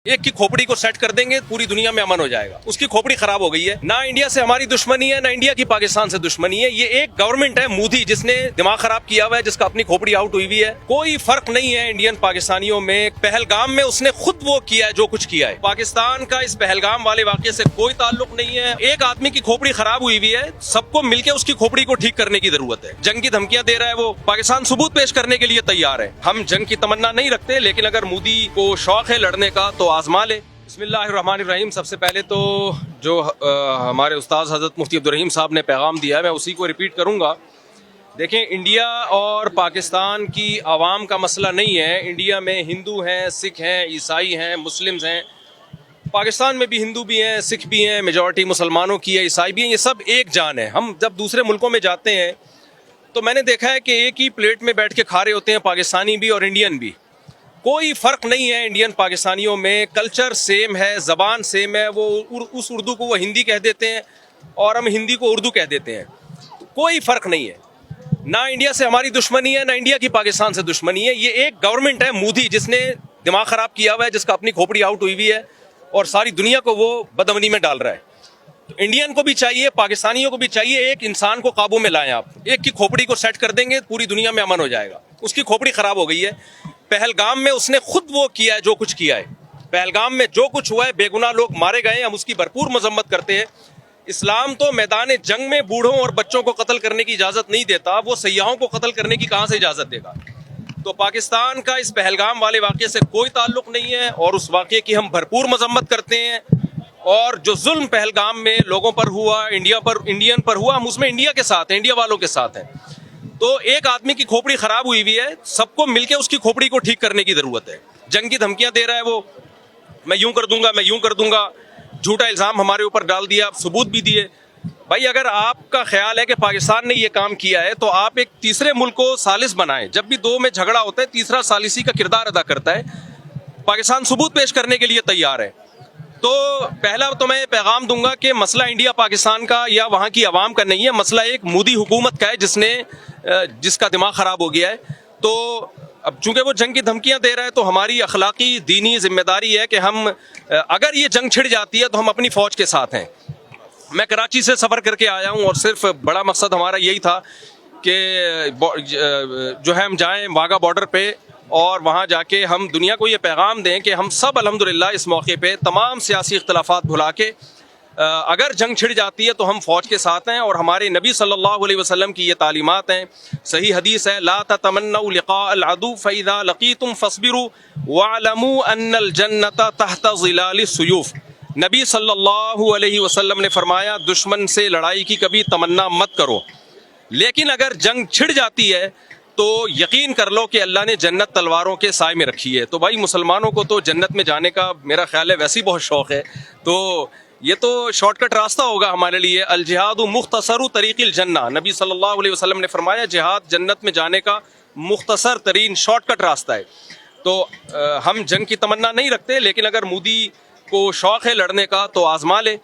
ایک کی کھوپڑی کو سیٹ کر دیں گے پوری دنیا میں امن ہو جائے گا. اس کی کھوپڑی خراب ہو گئی ہے. نہ انڈیا سے ہماری دشمنی ہے، نہ انڈیا کی پاکستان سے دشمنی ہے. یہ ایک گورنمنٹ ہے مودی جس نے دماغ خراب کیا ہوا ہے، جس کا اپنی کھوپڑی آؤٹ ہوئی ہوئی ہے. کوئی فرق نہیں ہے انڈین پاکستانیوں میں. پہلگام میں اس نے خود وہ کیا ہے جو کچھ کیا ہے. پاکستان کا اس پہلگام والے واقعے سے کوئی تعلق نہیں ہے. ایک آدمی کی کھوپڑی خراب ہوئی ہوئی ہے، سب کو مل کے اس کی کھوپڑی کو ٹھیک کرنے کی ضرورت ہے. جنگ کی دھمکیاں دے رہا ہے وہ. پاکستان ثبوت پیش کرنے کے لیے تیار ہے. ہم جنگ کی تمنا نہیں رکھتے، لیکن اگر مودی کو شوق ہے لڑنے کا تو آزما لے. بسم اللہ الرحمن الرحیم. سب سے پہلے تو جو ہمارے استاذ حضرت مفتی عبدالرحیم صاحب نے پیغام دیا ہے میں اسی کو ریپیٹ کروں گا. دیکھیں، انڈیا اور پاکستان کی عوام کا مسئلہ نہیں ہے. انڈیا میں ہندو ہیں، سکھ ہیں، عیسائی ہیں، مسلمز ہیں. پاکستان میں بھی ہندو بھی ہیں، سکھ بھی ہیں، میجورٹی مسلمانوں کی ہے، عیسائی بھی ہیں. یہ سب ایک جان ہے. ہم جب دوسرے ملکوں میں جاتے ہیں تو میں نے دیکھا ہے کہ ایک ہی پلیٹ میں بیٹھ کے کھا رہے ہوتے ہیں، پاکستانی بھی اور انڈین بھی. کوئی فرق نہیں ہے انڈین پاکستانیوں میں. کلچر سیم ہے، زبان سیم ہے. وہ اس اردو کو وہ ہندی کہہ دیتے ہیں اور ہم ہندی کو اردو کہہ دیتے ہیں. کوئی فرق نہیں ہے. نہ انڈیا سے ہماری دشمنی ہے، نہ انڈیا کی پاکستان سے دشمنی ہے. یہ ایک گورنمنٹ ہے مودی جس نے دماغ خراب کیا ہوا ہے، جس کا اپنی کھوپڑی آؤٹ ہوئی ہوئی ہے اور ساری دنیا کو وہ بدامنی میں ڈال رہا ہے. تو انڈین کو بھی چاہیے، پاکستانیوں کو بھی چاہیے، ایک انسان کو قابو میں لائیں. آپ ایک کی کھوپڑی کو سیٹ کر دیں گے پوری دنیا میں امن ہو جائے گا. اس کی کھوپڑی خراب ہو گئی ہے. پہلگام میں اس نے خود وہ کیا ہے جو کچھ کیا ہے. پہلگام میں جو کچھ ہوا ہے، بے گناہ لوگ مارے گئے ہیں. ہم اس کی بھرپور مذمت کرتے ہیں. اسلام تو میدان جنگ میں بوڑھوں اور بچوں کو قتل کرنے کی اجازت نہیں دیتا. وہ سیاحوں کو قتل کرنے کی کہاں سے اجازت دے گا؟ تو پاکستان کا اس پہلگام والے واقعے سے کوئی تعلق نہیں ہے اور اس واقعے کی ہم بھرپور مذمت کرتے ہیں. اور جو ظلم پہلگام میں لوگوں پر ہوا، انڈین پر ہوا، ہم اس میں انڈیا کے ساتھ ہیں، انڈیا والوں کے ساتھ ہیں. تو ایک آدمی کی کھوپڑی خراب ہوئی ہوئی ہے، سب کو مل کے اس کی کھوپڑی کو ٹھیک کرنے کی ضرورت ہے. جنگ کی دھمکیاں دے رہا ہے وہ. میں یوں کر دوں گا، میں یوں کر دوں گا. جھوٹا الزام ہمارے اوپر ڈال دیا، ثبوت بھی دیے. بھائی اگر آپ کا خیال ہے کہ پاکستان نے یہ کام کیا ہے تو آپ ایک تیسرے ملک کو ثالث بنائیں. جب بھی دو میں جھگڑا ہوتا ہے، تیسرا ثالثی کا کردار ادا کرتا ہے. پاکستان ثبوت پیش کرنے کے لیے تیار ہے. تو پہلا تو میں پیغام دوں گا کہ مسئلہ انڈیا پاکستان کا یا وہاں کی عوام کا نہیں ہے. مسئلہ ایک مودی حکومت کا ہے جس کا دماغ خراب ہو گیا ہے. تو اب چونکہ وہ جنگ کی دھمکیاں دے رہا ہے تو ہماری اخلاقی دینی ذمہ داری ہے کہ ہم اگر یہ جنگ چھڑ جاتی ہے تو ہم اپنی فوج کے ساتھ ہیں. میں کراچی سے سفر کر کے آیا ہوں اور صرف بڑا مقصد ہمارا یہی تھا کہ جو ہے ہم جائیں واگا بارڈر پہ اور وہاں جا کے ہم دنیا کو یہ پیغام دیں کہ ہم سب الحمدللہ اس موقع پہ تمام سیاسی اختلافات بھلا کے اگر جنگ چھڑ جاتی ہے تو ہم فوج کے ساتھ ہیں. اور ہمارے نبی صلی اللہ علیہ وسلم کی یہ تعلیمات ہیں. صحیح حدیث ہے، لا تتمنوا لقاء العدو فاذا لقيتم فاصبروا واعلموا ان الجنة تحت ظلال السيوف. نبی صلی اللہ علیہ وسلم نے فرمایا دشمن سے لڑائی کی کبھی تمنا مت کرو، لیکن اگر جنگ چھڑ جاتی ہے تو یقین کر لو کہ اللہ نے جنت تلواروں کے سائے میں رکھی ہے. تو بھائی مسلمانوں کو تو جنت میں جانے کا میرا خیال ہے ویسے ہی بہت شوق ہے. تو یہ تو شارٹ کٹ راستہ ہوگا ہمارے لیے. الجہاد مختصر طریق الجنہ. نبی صلی اللہ علیہ وسلم نے فرمایا جہاد جنت میں جانے کا مختصر ترین شارٹ کٹ راستہ ہے. تو ہم جنگ کی تمنا نہیں رکھتے، لیکن اگر مودی کو شوق ہے لڑنے کا تو آزما لے.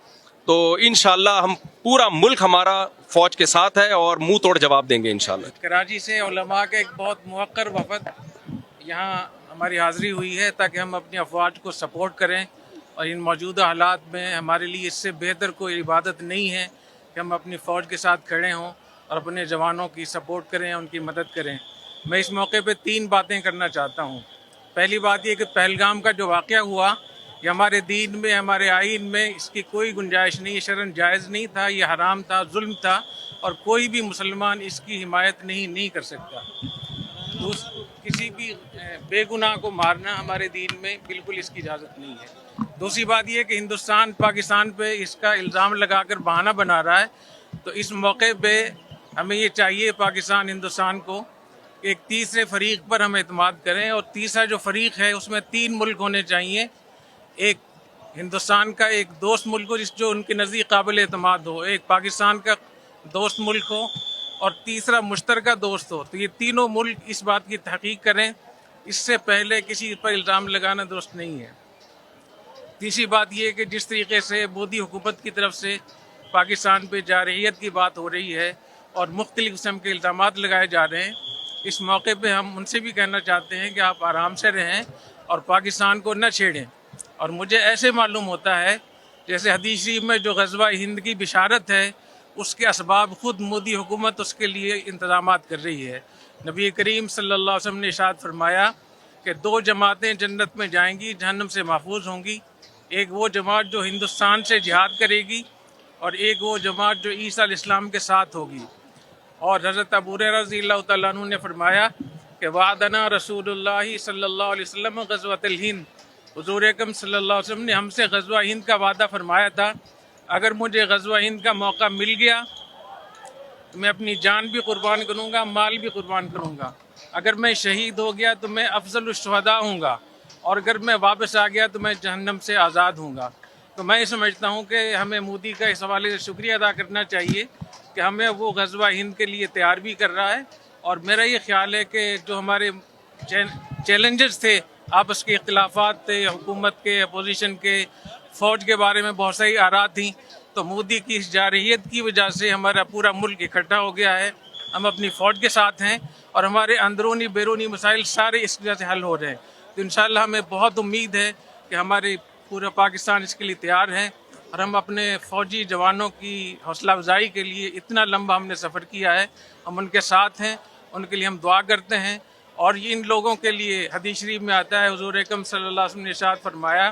تو انشاءاللہ ہم پورا ملک ہمارا فوج کے ساتھ ہے اور منہ توڑ جواب دیں گے انشاءاللہ. کراچی سے علماء کا ایک بہت موقر وفد یہاں ہماری حاضری ہوئی ہے تاکہ ہم اپنی افواج کو سپورٹ کریں. اور ان موجودہ حالات میں ہمارے لیے اس سے بہتر کوئی عبادت نہیں ہے کہ ہم اپنی فوج کے ساتھ کھڑے ہوں اور اپنے جوانوں کی سپورٹ کریں، ان کی مدد کریں. میں اس موقع پہ 3 باتیں کرنا چاہتا ہوں. پہلی بات یہ کہ پہلگام کا جو واقعہ ہوا یہ ہمارے دین میں، ہمارے آئین میں اس کی کوئی گنجائش نہیں. شرعاً جائز نہیں تھا، یہ حرام تھا، ظلم تھا اور کوئی بھی مسلمان اس کی حمایت نہیں کر سکتا. کسی بھی بے گناہ کو مارنا ہمارے دین میں بالکل اس کی اجازت نہیں ہے. دوسری بات یہ کہ ہندوستان پاکستان پہ اس کا الزام لگا کر بہانہ بنا رہا ہے. تو اس موقع پہ ہمیں یہ چاہیے پاکستان ہندوستان کو کہ ایک تیسرے فریق پر ہم اعتماد کریں. اور تیسرا جو فریق ہے اس میں 3 ملک ہونے چاہیے. ایک ہندوستان کا ایک دوست ملک ہو جو ان کے نزدیک قابل اعتماد ہو، ایک پاکستان کا دوست ملک ہو اور تیسرا مشترکہ دوست ہو. تو یہ تینوں ملک اس بات کی تحقیق کریں. اس سے پہلے کسی پر الزام لگانا درست نہیں ہے. تیسری بات یہ کہ جس طریقے سے مودی حکومت کی طرف سے پاکستان پہ جارحیت کی بات ہو رہی ہے اور مختلف قسم کے الزامات لگائے جا رہے ہیں، اس موقع پہ ہم ان سے بھی کہنا چاہتے ہیں کہ آپ آرام سے رہیں اور پاکستان کو نہ چھیڑیں. اور مجھے ایسے معلوم ہوتا ہے جیسے حدیث شریف میں جو غزوہ ہند کی بشارت ہے اس کے اسباب خود مودی حکومت اس کے لیے انتظامات کر رہی ہے۔ نبی کریم صلی اللہ علیہ وسلم نے ارشاد فرمایا کہ 2 جماعتیں جنت میں جائیں گی، جہنم سے محفوظ ہوں گی۔ ایک وہ جماعت جو ہندوستان سے جہاد کرے گی اور ایک وہ جماعت جو عیسیٰ علیہ السلام کے ساتھ ہوگی۔ اور حضرت ابو ہریرہ رضی اللہ تعالیٰ عنہ نے فرمایا کہ وعدنا رسول اللہ صلی اللہ علیہ وسلم غزوۃ الہند، حضور اکرم صلی اللہ علیہ وسلم نے ہم سے غزوہ ہند کا وعدہ فرمایا تھا، اگر مجھے غزوہ ہند کا موقع مل گیا تو میں اپنی جان بھی قربان کروں گا، مال بھی قربان کروں گا۔ اگر میں شہید ہو گیا تو میں افضل الشہداء ہوں گا، اور اگر میں واپس آ گیا تو میں جہنم سے آزاد ہوں گا۔ تو میں سمجھتا ہوں کہ ہمیں مودی کا اس حوالے سے شکریہ ادا کرنا چاہیے کہ ہمیں وہ غزوہ ہند کے لیے تیار بھی کر رہا ہے۔ اور میرا یہ خیال ہے کہ جو ہمارے چیلنجز تھے، آپس کے اختلافات تھے، حکومت کے، اپوزیشن کے، فوج کے بارے میں بہت ساری آراء تھیں، تو مودی کی اس جارحیت کی وجہ سے ہمارا پورا ملک اکٹھا ہو گیا ہے۔ ہم اپنی فوج کے ساتھ ہیں اور ہمارے اندرونی بیرونی مسائل سارے اس وجہ سے حل ہو رہے ہیں۔ تو انشاءاللہ ہمیں بہت امید ہے کہ ہمارے پورا پاکستان اس کے لیے تیار ہے، اور ہم اپنے فوجی جوانوں کی حوصلہ افزائی کے لیے اتنا لمبا ہم نے سفر کیا ہے، ہم ان کے ساتھ ہیں، ان کے لیے ہم دعا کرتے ہیں۔ اور ان لوگوں کے لیے حدیث شریف میں آتا ہے، حضور اکرم صلی اللہ علیہ وسلم نے ارشاد فرمایا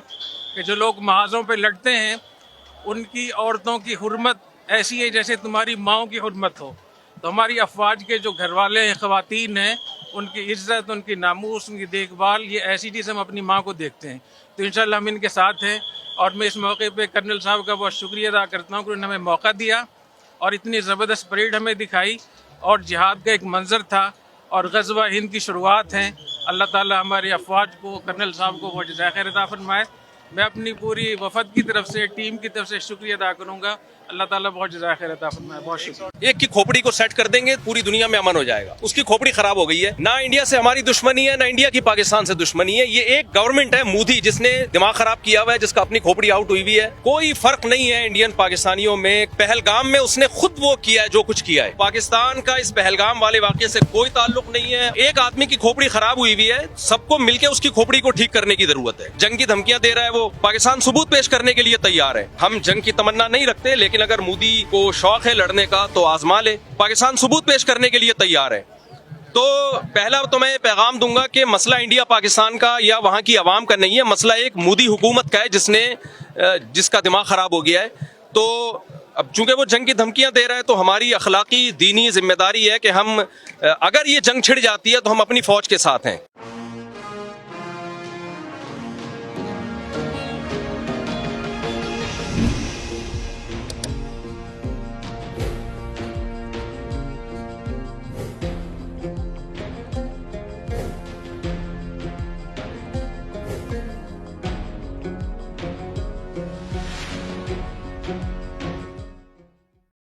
کہ جو لوگ محاذوں پہ لڑتے ہیں ان کی عورتوں کی حرمت ایسی ہے جیسے تمہاری ماؤں کی حرمت ہو۔ تو ہماری افواج کے جو گھر والے ہیں، خواتین ہیں، ان کی عزت، ان کی ناموس، ان کی دیکھ بھال، یہ ایسی چیز ہم اپنی ماں کو دیکھتے ہیں۔ تو انشاءاللہ ہم ان کے ساتھ ہیں، اور میں اس موقع پہ کرنل صاحب کا بہت شکریہ ادا کرتا ہوں کہ انہوں نے ہمیں موقع دیا اور اتنی زبردست پریڈ ہمیں دکھائی، اور جہاد کا ایک منظر تھا، اور غزوہ ہند کی شروعات ہیں۔ اللہ تعالی ہمارے افواج کو، کرنل صاحب کو وہ جزائے خیر عطا فرمائے۔ میں اپنی پوری وفد کی طرف سے، ٹیم کی طرف سے شکریہ ادا کروں گا۔ اللہ تعالیٰ بہت جزائے خیر عطا فرمائے۔ بہت شکریہ۔ ایک کی کھوپڑی کو سیٹ کر دیں گے، پوری دنیا میں امن ہو جائے گا۔ اس کی کھوپڑی خراب ہو گئی ہے، نہ انڈیا سے ہماری دشمنی ہے، نہ انڈیا کی پاکستان سے دشمنی ہے۔ یہ ایک گورنمنٹ ہے مودی جس نے دماغ خراب کیا ہوا ہے، جس کا اپنی کھوپڑی آؤٹ ہوئی ہے۔ کوئی فرق نہیں ہے انڈین پاکستانیوں میں۔ پہلگام میں اس نے خود وہ کیا ہے جو کچھ کیا ہے۔ پاکستان کا اس پہلگام والے واقعے سے کوئی تعلق نہیں ہے۔ ایک آدمی کی کھوپڑی خراب ہوئی ہے، سب کو مل کے اس کی کھوپڑی کو ٹھیک کرنے کی ضرورت ہے۔ جنگ کی دھمکیاں دے رہا ہے وہ، پاکستان ثبوت پیش کرنے کے لیے تیار ہے۔ ہم جنگ کی تمنا نہیں رکھتے، لیکن اگر مودی کو شوق ہے لڑنے کا تو آزما لے۔ پاکستان ثبوت پیش کرنے کے لیے تیار ہے۔ تو پہلا تو میں پیغام دوں گا کہ مسئلہ انڈیا پاکستان کا یا وہاں کی عوام کا نہیں ہے، مسئلہ ایک مودی حکومت کا ہے جس کا دماغ خراب ہو گیا ہے۔ تو اب چونکہ وہ جنگ کی دھمکیاں دے رہا ہے تو ہماری اخلاقی دینی ذمہ داری ہے کہ ہم اگر یہ جنگ چھڑ جاتی ہے تو ہم اپنی فوج کے ساتھ ہیں۔